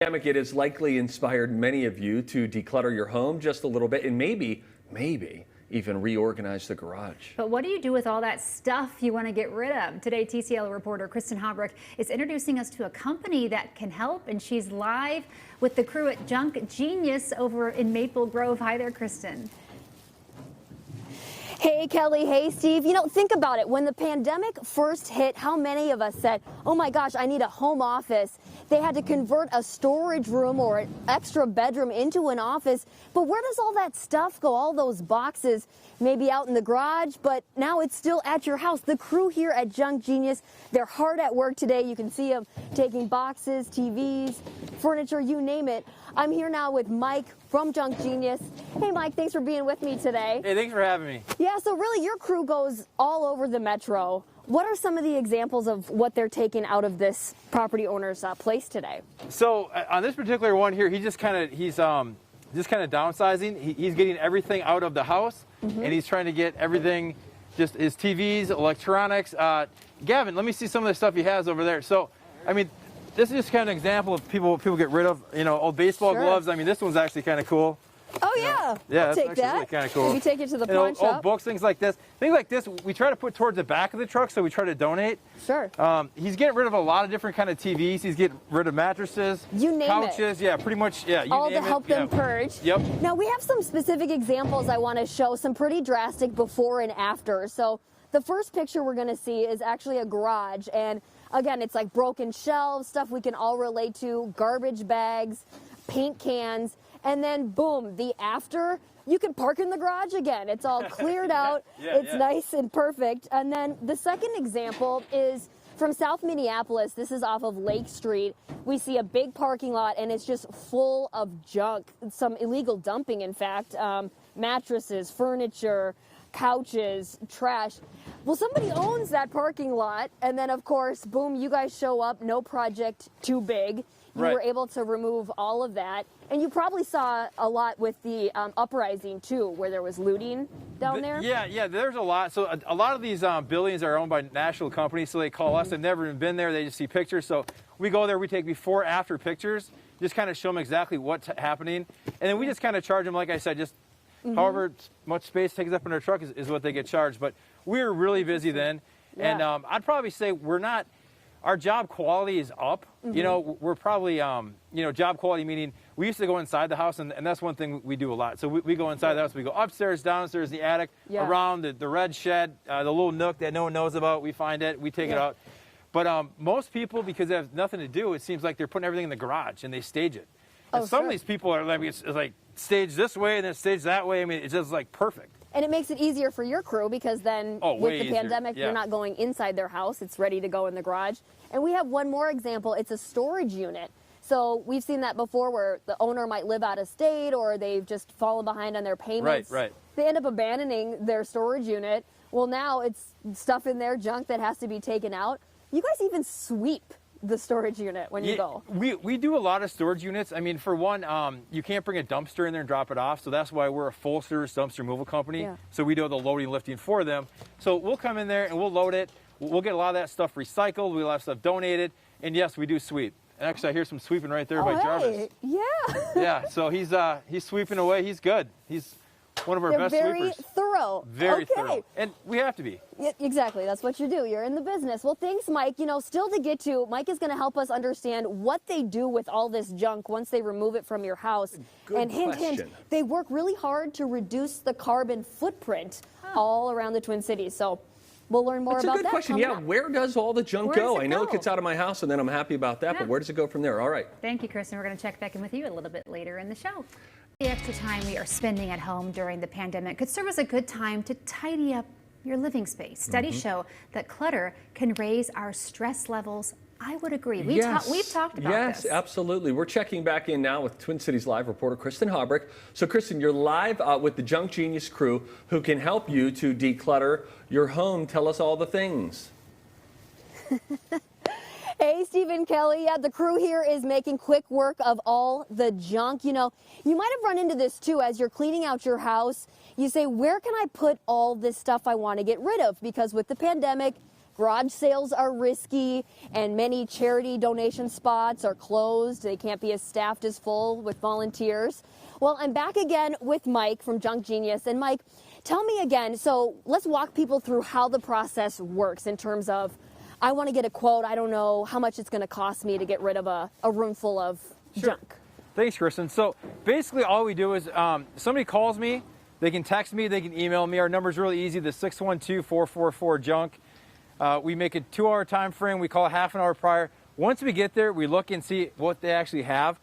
Pandemic, it has likely inspired many of you to declutter your home just a little bit and maybe even reorganize the garage. But what do you do with all that stuff you want to get rid of? Today, TCL reporter Kristen Hobrook is introducing us to a company that can help, and she's live with the crew at Junk Genius over in Maple Grove. Hi there, Kristen. Hey, Kelly. Hey, Steve. You know, think about it. When the pandemic first hit, how many of us said, oh my gosh, I need a home office? They had to convert a storage room or an extra bedroom into an office. But where does all that stuff go? All those boxes, maybe out in the garage, but now it's still at your house. The crew here at Junk Genius, they're hard at work today. You can see them taking boxes, TVs, furniture, you name it. I'm here now with Mike from Junk Genius. Hey, Mike, thanks for being with me today. Hey, thanks for having me. Yeah, so really your crew goes all over the metro. What are some of the examples of what they're taking out of this property owner's place today? So on this particular one here, he's just kind of downsizing. He's getting everything out of the house, and he's trying to get everything, just his TVs, electronics. Gavin, let me see some of the stuff he has over there. So, I mean, this is just kind of an example of people get rid of, you know, old baseball gloves. I mean, this one's actually kind of cool. Oh, yeah. Yeah, I'll take that. Really kind of cool. Maybe take it to the pawn shop. Old books, things like this. Things like this, we try to put towards the back of the truck, so we try to donate. Sure. He's getting rid of a lot of different kind of TVs. He's getting rid of mattresses, you name couches. Yeah, pretty much. Yeah, you all name to help them purge. Yep. Now, we have some specific examples I want to show, some pretty drastic before and after. So the first picture we're going to see is actually a garage. And again, it's like broken shelves, stuff we can all relate to, garbage bags, paint cans. And then, boom, the after, you can park in the garage again. It's all cleared out. It's nice and perfect. And then the second example is from South Minneapolis. This is off of Lake Street. We see a big parking lot, and it's just full of junk, some illegal dumping, in fact, mattresses, furniture, couches, trash. Well, somebody owns that parking lot, and then, of course, boom, you guys show up, no project too big. You were able to remove all of that. And you probably saw a lot with the uprising, too, where there was looting down there. Yeah, there's a lot. So a lot of these buildings are owned by national companies, so they call us. They've never even been there. They just see pictures. So we go there. We take before, after pictures, just kind of show them exactly what's happening. And then we just kind of charge them, like I said, just however much space takes up in their truck is what they get charged. But we were really busy then. And I'd probably say our job quality is up. You know, we're probably, job quality meaning we used to go inside the house, and that's one thing we do a lot. So we go inside the house, we go upstairs, downstairs, the attic, around the red shed, the little nook that no one knows about. We find it, we take it out. But most people, because they have nothing to do, it seems like they're putting everything in the garage and they stage it. And some of these people are like, it's like staged this way and then staged that way. I mean, it's just like perfect. And it makes it easier for your crew because then with the pandemic, you're not going inside their house. It's ready to go in the garage. And we have one more example. It's a storage unit. So we've seen that before where the owner might live out of state or they've just fallen behind on their payments. Right. They end up abandoning their storage unit. Well, now it's stuff in there, junk that has to be taken out. You guys even sweep the storage unit when you go. We do a lot of storage units. I mean, for one, you can't bring a dumpster in there and drop it off, so that's why we're a full service dumpster removal company. So we do the loading and lifting for them. So we'll come in there and we'll load it. We'll get a lot of that stuff recycled. We'll have stuff donated, and yes, we do sweep. And actually, I hear some sweeping right there by Jarvis. Yeah, so he's sweeping away. He's good. He's one of our best sweepers. Very thorough. Very thorough. And we have to be. Yeah, exactly. That's what you do. You're in the business. Well, thanks, Mike. You know, still to get to, Mike is going to help us understand what they do with all this junk once they remove it from your house. Good hint, they work really hard to reduce the carbon footprint all around the Twin Cities. So we'll learn more about that. That's a good question. Yeah, where does all the junk go? I know it gets out of my house and then I'm happy about that, but where does it go from there? All right. Thank you, Kristen. We're going to check back in with you a little bit later in the show. The extra time we are spending at home during the pandemic could serve as a good time to tidy up your living space. Studies show that clutter can raise our stress levels. I would agree. We've talked about this. Yes, absolutely. We're checking back in now with Twin Cities Live reporter Kristen Hobrook. So, Kristen, you're live with the Junk Genius crew who can help you to declutter your home. Tell us all the things. Hey, Stephen, Kelly. Yeah, the crew here is making quick work of all the junk. You know, you might have run into this, too, as you're cleaning out your house. You say, where can I put all this stuff I want to get rid of? Because with the pandemic, garage sales are risky and many charity donation spots are closed. They can't be as staffed as full with volunteers. Well, I'm back again with Mike from Junk Genius. And Mike, tell me again, so let's walk people through how the process works in terms of, I want to get a quote, I don't know how much it's going to cost me to get rid of a room full of junk. Thanks, Kristen. So basically all we do is somebody calls me, they can text me, they can email me. Our number's really easy, the 612-444-JUNK. We make a 2-hour time frame. We call a half an hour prior. Once we get there, we look and see what they actually have.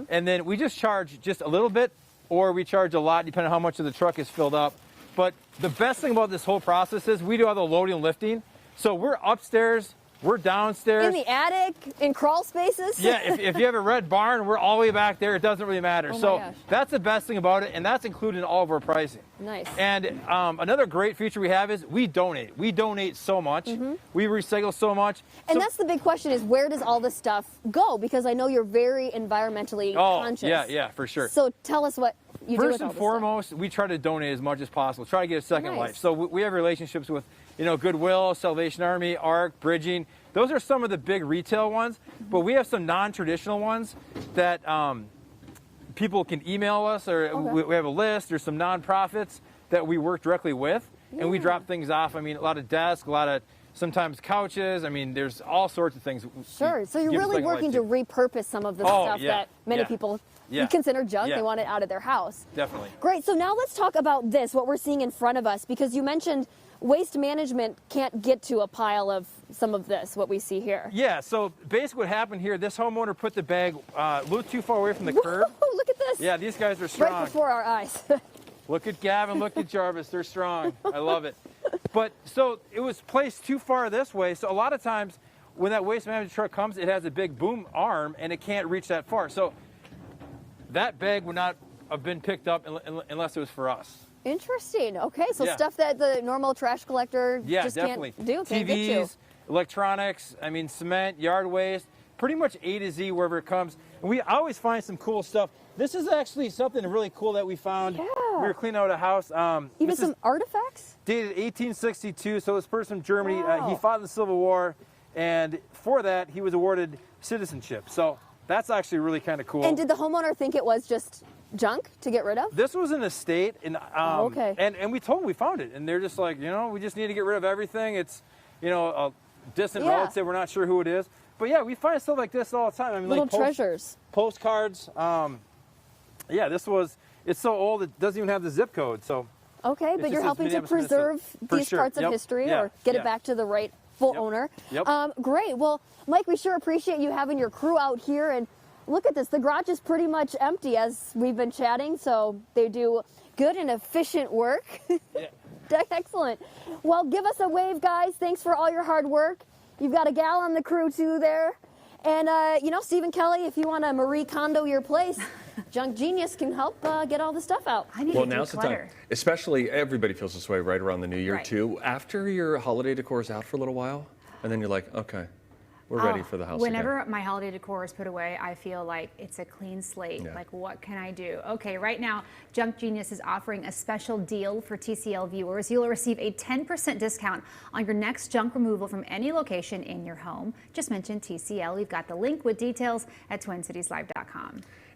And then we just charge just a little bit, or we charge a lot depending on how much of the truck is filled up. But the best thing about this whole process is we do all the loading and lifting. So we're upstairs, we're downstairs. In the attic, in crawl spaces? Yeah, if you have a red barn, we're all the way back there. It doesn't really matter. So that's the best thing about it, and that's included in all of our pricing. Nice. And another great feature we have is we donate. We donate so much. We recycle so much. And that's the big question is, where does all this stuff go? Because I know you're very environmentally conscious. Yeah, for sure. So tell us what you do with all this First and foremost, we try to donate as much as possible. Try to get a second life. So we have relationships with, Goodwill, Salvation Army, ARC, Bridging. Those are some of the big retail ones, but we have some non-traditional ones that people can email us, or we have a list. There's some nonprofits that we work directly with, and we drop things off. I mean, a lot of desks, a lot of sometimes couches. I mean, there's all sorts of things. Sure. So you're really working to repurpose some of the stuff that many people consider junk. They want it out of their house. Definitely. Great. So now let's talk about this, what we're seeing in front of us, because you mentioned waste management can't get to a pile of some of this, what we see here. Yeah, so basically what happened here, this homeowner put the bag a little too far away from the curb. Look at this. Yeah, these guys are strong. Right before our eyes. Look at Gavin, look at Jarvis, they're strong. I love it. But so it was placed too far this way, so a lot of times when that waste management truck comes, it has a big boom arm and it can't reach that far. So that bag would not have been picked up unless it was for us. Interesting. Okay, so stuff that the normal trash collector just definitely can't do, can't get to. TVs, electronics, I mean, cement, yard waste, pretty much A to Z wherever it comes. And we always find some cool stuff. This is actually something really cool that we found. Yeah. We were cleaning out a house. Even some artifacts? Dated 1862, so this person from Germany, Wow. he fought in the Civil War, and for that, he was awarded citizenship. So that's actually really kind of cool. And did the homeowner think it was just junk to get rid of? This was an estate, and and we told them we found it, and they're just like, we just need to get rid of everything. It's, a distant relative, we're not sure who it is, but yeah, we find stuff like this all the time. I mean, little like treasures, postcards. It's so old it doesn't even have the zip code. So but you're helping to preserve these parts of history or get it back to the rightful owner. Great. Well, Mike, we sure appreciate you having your crew out here. And look at this. The garage is pretty much empty as we've been chatting, so they do good and efficient work. Excellent. Well, give us a wave, guys. Thanks for all your hard work. You've got a gal on the crew, too, there. And, Stephen Kelly, if you want to Marie Kondo your place, Junk Genius can help get all the stuff out. I need to now's the time. Especially, everybody feels this way right around the new year, too. After your holiday decor is out for a little while, and then you're like, okay, we're ready for the house Whenever again. my holiday decor is put away, I feel like it's a clean slate. Like, what can I do? Okay, right now, Junk Genius is offering a special deal for TCL viewers. You'll receive a 10% discount on your next junk removal from any location in your home. Just mention TCL. We've got the link with details at TwinCitiesLive.com.